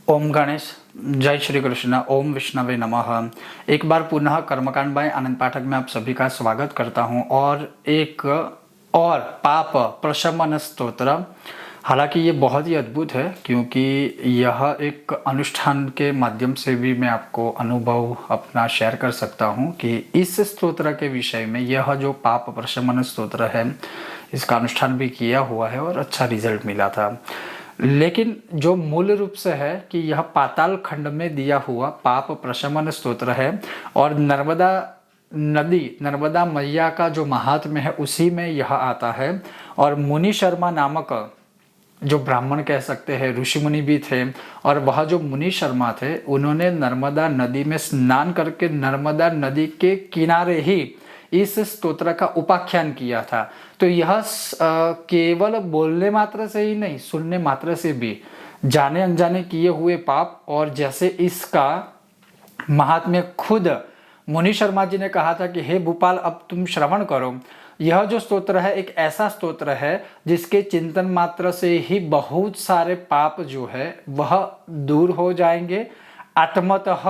ओम गणेश, जय श्री कृष्ण, ओम विष्णवे नमः। एक बार पुनः कर्मकांड बाय आनंद पाठक में आप सभी का स्वागत करता हूं और एक और पाप प्रशमन स्तोत्र। हालांकि ये बहुत ही अद्भुत है क्योंकि यह एक अनुष्ठान के माध्यम से भी मैं आपको अनुभव अपना शेयर कर सकता हूं कि इस स्तोत्र के विषय में, यह जो पाप प्रशमन स्तोत्र है, इसका अनुष्ठान भी किया हुआ है और अच्छा रिजल्ट मिला था। लेकिन जो मूल रूप से है कि यह पाताल खंड में दिया हुआ पाप प्रशमन स्तोत्र है और नर्मदा नदी, नर्मदा मैया का जो महात्म्य है उसी में यह आता है। और मुनि शर्मा नामक जो ब्राह्मण कह सकते हैं, ऋषि मुनि भी थे, और वह जो मुनि शर्मा थे उन्होंने नर्मदा नदी में स्नान करके नर्मदा नदी के किनारे ही इस स्तोत्र का उपाख्यान किया था। तो यह केवल बोलने मात्र से ही नहीं, सुनने मात्र से भी जाने अनजाने किए हुए पाप, और जैसे इसका महात्म्य खुद मुनि शर्मा जी ने कहा था कि हे भूपाल, अब तुम श्रवण करो। यह जो स्तोत्र है एक ऐसा स्तोत्र है जिसके चिंतन मात्र से ही बहुत सारे पाप जो है वह दूर हो जाएंगे। आत्मतः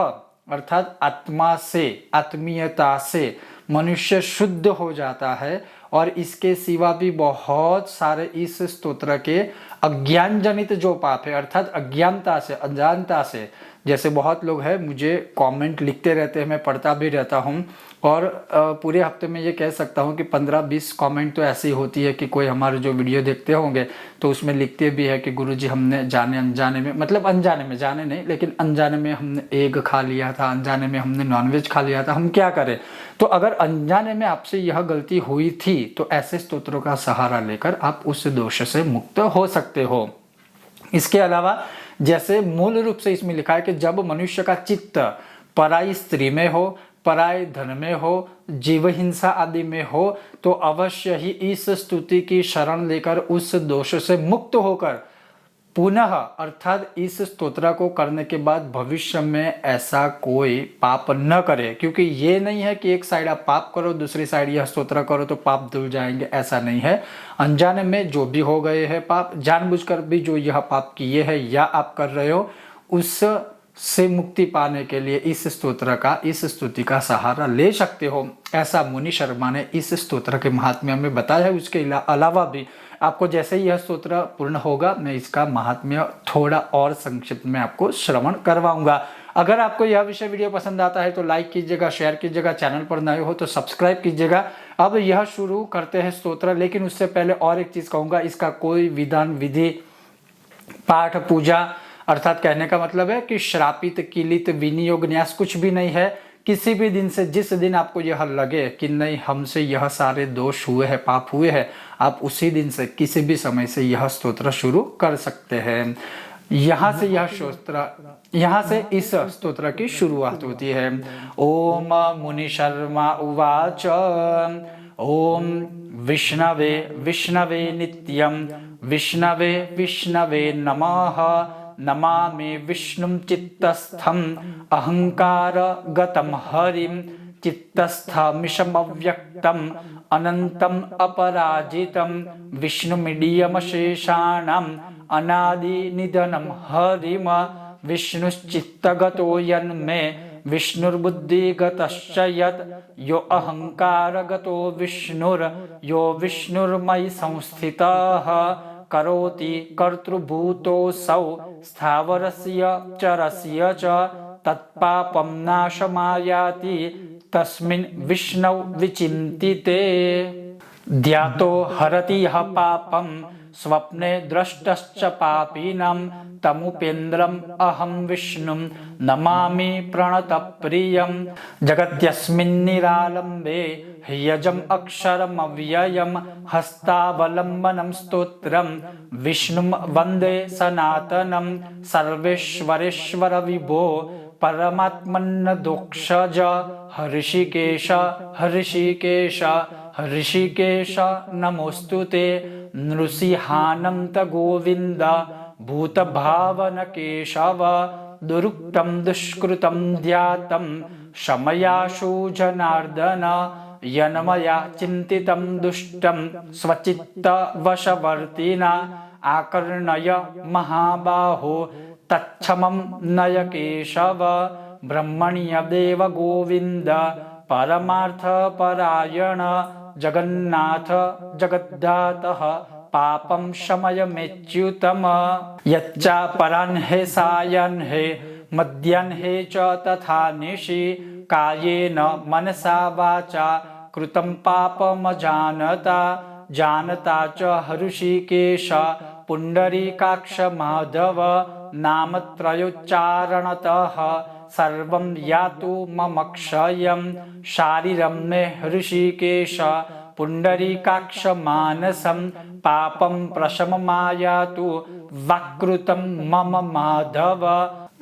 अर्थात आत्मा से, आत्मीयता से मनुष्य शुद्ध हो जाता है। और इसके सिवा भी बहुत सारे इस स्तोत्र के अज्ञान जनित जो पाप है, अर्थात अज्ञानता से, अनजानता से, जैसे बहुत लोग हैं मुझे कमेंट लिखते रहते हैं, मैं पढ़ता भी रहता हूं, और पूरे हफ्ते में ये कह सकता हूं कि 15-20 कमेंट तो ऐसी होती है कि कोई हमारे जो वीडियो देखते होंगे तो उसमें लिखते भी है कि गुरुजी हमने जाने अनजाने में, मतलब अनजाने में, जाने नहीं लेकिन अनजाने में हमने एग खा लिया था, अनजाने में हमने नॉनवेज खा लिया था, हम क्या करें। तो अगर अनजाने में आपसे यह गलती हुई थी तो ऐसे स्तोत्रों का सहारा लेकर आप उस दोष से मुक्त हो सकते हो। इसके अलावा जैसे मूल रूप से इसमें लिखा है कि जब मनुष्य का चित्त पराई स्त्री में हो, पराय धन में हो, जीव हिंसा आदि में हो, तो अवश्य ही इस स्तुति की शरण लेकर उस दोष से मुक्त होकर पुनः, अर्थात इस स्तोत्र को करने के बाद भविष्य में ऐसा कोई पाप न करे। क्योंकि ये नहीं है कि एक साइड आप पाप करो, दूसरी साइड यह स्तोत्र करो तो पाप धुल जाएंगे, ऐसा नहीं है। अनजाने में जो भी हो गए हैं पाप, जानबूझकर भी जो यह पाप किए हैं या आप कर रहे हो, उस से मुक्ति पाने के लिए इस स्तोत्र का, इस स्तुति का सहारा ले सकते हो। ऐसा मुनि शर्मा ने इस स्तोत्र के महात्म्य में बताया है। उसके अलावा भी आपको जैसे ही यह स्तोत्र पूर्ण होगा मैं इसका महात्म्य थोड़ा और संक्षिप्त में आपको श्रवण करवाऊंगा। अगर आपको यह विषय वीडियो पसंद आता है तो लाइक कीजिएगा, शेयर कीजिएगा, चैनल पर नए हो तो सब्सक्राइब कीजिएगा। अब यह शुरू करते हैं स्तोत्र, लेकिन उससे पहले और एक चीज कहूंगा, इसका कोई विधान, विधि, पाठ, पूजा, अर्थात कहने का मतलब है कि श्रापित, किलित, विनियोग, न्यास कुछ भी नहीं है। किसी भी दिन से, जिस दिन आपको यह लगे कि नहीं हमसे यह सारे दोष हुए हैं, पाप हुए हैं, आप उसी दिन से, किसी भी समय से यह स्तोत्र शुरू कर सकते हैं। यहाँ से यह स्तोत्र, यहाँ से इस स्तोत्र की शुरुआत होती है। ओम मुनि शर्मा उवाच ओम विष्णवे विष्णवे नित्यं विष्णवे विष्णवे नमः नमामि विष्णुं चित्तस्थं अहंकार गतं हरिं चित्तस्थमिशमव्यक्तम् अनन्तम् अपराजितं विष्णुमिडियमशेषाणाम् अनादिनिधनं हरिम विष्णुश्चित्तगतो यन्मे विष्णुर्बुद्धिगतश्च यत् यो अहंकारगतो विष्णुर्यो विष्णुर्मयि संस्थितः करोति कर्तृभूतोऽसौ स्थावरस्य चरस्य च तत्पापं नाशमायाति तस्मिन् विष्णौ विचिन्तिते ध्यातो हरति यः पापं स्वप्ने दृष्टश्च पापिनां तमुपेन्द्रम् अहं विष्णुं नमामि प्रणतप्रियं जगत्यस्मिन्निरालम्बे ह्यजम् अक्षरमव्ययं हस्तावलम्बनं स्तोत्रं विष्णुं वन्दे सनातनं सर्वेश्वरेश्वर विभो परमात्मन्नदोक्षज हृषिकेश हृषिकेश हृषिकेश नमोऽस्तुते नृसिंहानन्त गोविन्द भूतभावन केशव दुरुक्तं दुष्कृतं ध्यातं शमयाशु जनार्दन यन्मया चिन्तितं दुष्टं स्वचित्तवशवर्तिना आकर्णय महाबाहो तच्छमं नय केशव ब्रह्मण्य देव गोविंद परमार्थ परायण जगन्नाथ जगद्धातः पापं शमयमेच्युतम यच्चापराह्ने सायाह्ने मध्याह्ने च तथा निशि कायेन मनसा वाचा कृतं पापमजानता जानता च हृषिकेश पुंडरीकाक्ष माधव नामत्रयोच्चारणतः सर्वं यातु मम क्षयं शारीरं मे हृषिकेश पुंडरीकाक्ष मानसं पापं प्रशममायातु वाक्कृतं मम माधव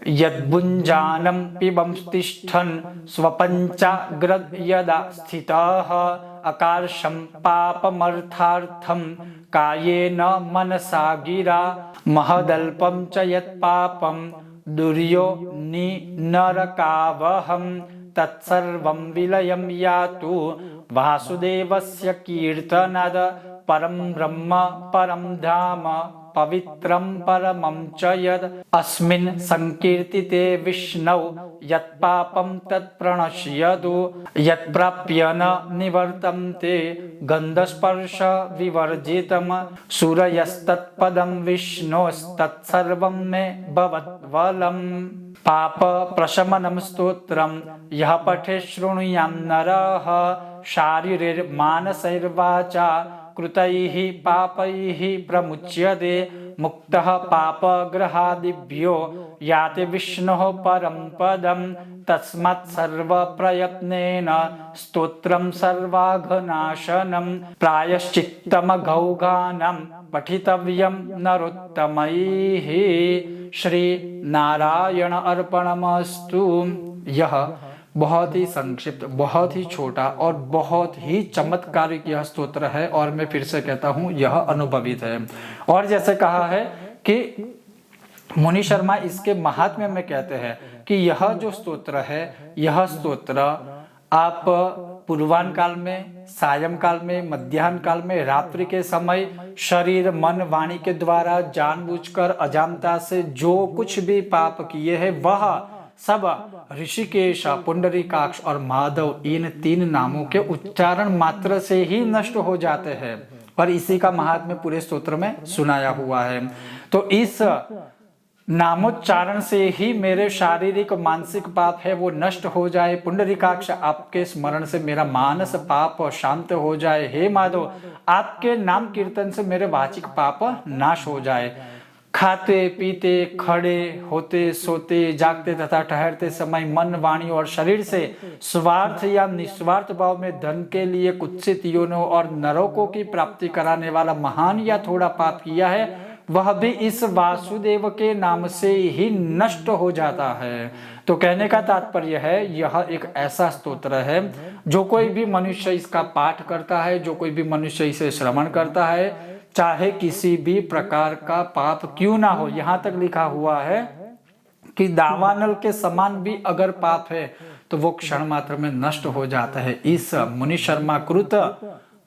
यद्भुञ्जानं पिबं तिष्ठन् स्वपञ्चाग्रद यदा स्थितः अकार्षं पापमर्थार्थं कायेन मनसा गिरा महदल्पं च यत्पापं दुर्योनि नरकावहं तत्सर्वं विलयं यातु वासुदेवस्य कीर्तनाद परं ब्रह्म परं धाम पवित्रं परमं च यद् अस्मिन् संकीर्तिते विष्णौ यत्पापं तत्प्रणश्यतु यत्प्राप्य न निवर्तन्ते गन्धस्पर्श विवर्जितं सूरयस्तत्पदं विष्णोस्तत्सर्वं मे भवद्वलम् पाप प्रशमनं स्तोत्रं यः पठे शृणुयां नरः शारीरिर्मानसैर्वाचा कृतैः पापैः प्रमुच्यते मुक्तः पापग्रहादिभ्यो याति विष्णोः परं पदं तस्मात् सर्वप्रयत्नेन स्तोत्रं सर्वाघनाशनं प्रायश्चित्तमघौघानां पठितव्यं नरोत्तमैः श्री नारायण अर्पणमस्तु। यह बहुत ही संक्षिप्त, बहुत ही छोटा और बहुत ही चमत्कारिक यह स्तोत्र है और मैं फिर से कहता हूँ यह अनुभवित है। और जैसे कहा है कि मुनि शर्मा इसके महात्म्य में कहते हैं कि यह जो स्तोत्र है, यह स्तोत्र आप पूर्वाह्न काल में, सायं काल में, मध्याह्न काल में, रात्रि के समय शरीर मन वाणी के द्वारा जानबूझकर अजानता से जो कुछ भी पाप किए हैं वह सब ऋषिकेश, पुंडरीकाक्ष और माधव इन तीन नामों के उच्चारण मात्र से ही नष्ट हो जाते हैं। और इसी का महात्म्य पूरे स्तोत्र में सुनाया हुआ है। तो इस नामोच्चारण से ही मेरे शारीरिक मानसिक पाप है वो नष्ट हो जाए। पुंडरीकाक्ष आपके स्मरण से मेरा मानस पाप शांत हो जाए। हे माधव आपके नाम कीर्तन से मेरे वाचिक पाप नाश हो जाए। खाते पीते, खड़े होते, सोते, जागते तथा ठहरते समय मन, वाणी और शरीर से स्वार्थ या निस्वार्थ भाव में धन के लिए कुत्सित योनों और नरकों की प्राप्ति कराने वाला महान या थोड़ा पाप किया है वह भी इस वासुदेव के नाम से ही नष्ट हो जाता है। तो कहने का तात्पर्य है यह एक ऐसा स्तोत्र है जो कोई भी मनुष्य इसका पाठ करता है, जो कोई भी मनुष्य इसे श्रवण करता है, चाहे किसी भी प्रकार का पाप क्यों ना हो। यहाँ तक लिखा हुआ है कि दावानल के समान भी अगर पाप है तो वो क्षण मात्र में नष्ट हो जाता है। इस मुनि शर्मा कृत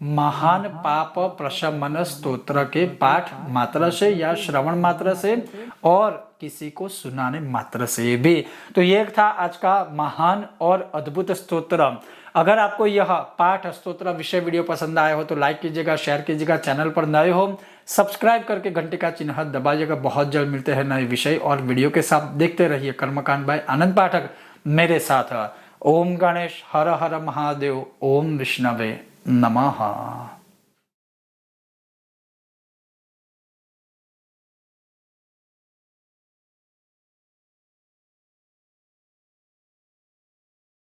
महान पाप प्रशमन स्तोत्र के पाठ मात्र से या श्रवण मात्र से और किसी को सुनाने मात्र से भी। तो ये था आज का महान और अद्भुत स्तोत्र। अगर आपको यह पाठ स्तोत्र विषय वीडियो पसंद आया हो तो लाइक कीजिएगा, शेयर कीजिएगा। चैनल पर नए हो सब्सक्राइब करके घंटे का चिन्ह दबाइएगा। बहुत जल्द मिलते हैं नए विषय और वीडियो के साथ। देखते रहिए कर्मकांड बाय आनंद पाठक मेरे साथ। ओम गणेश हर हर महादेव। ओम विष्णवे नमः।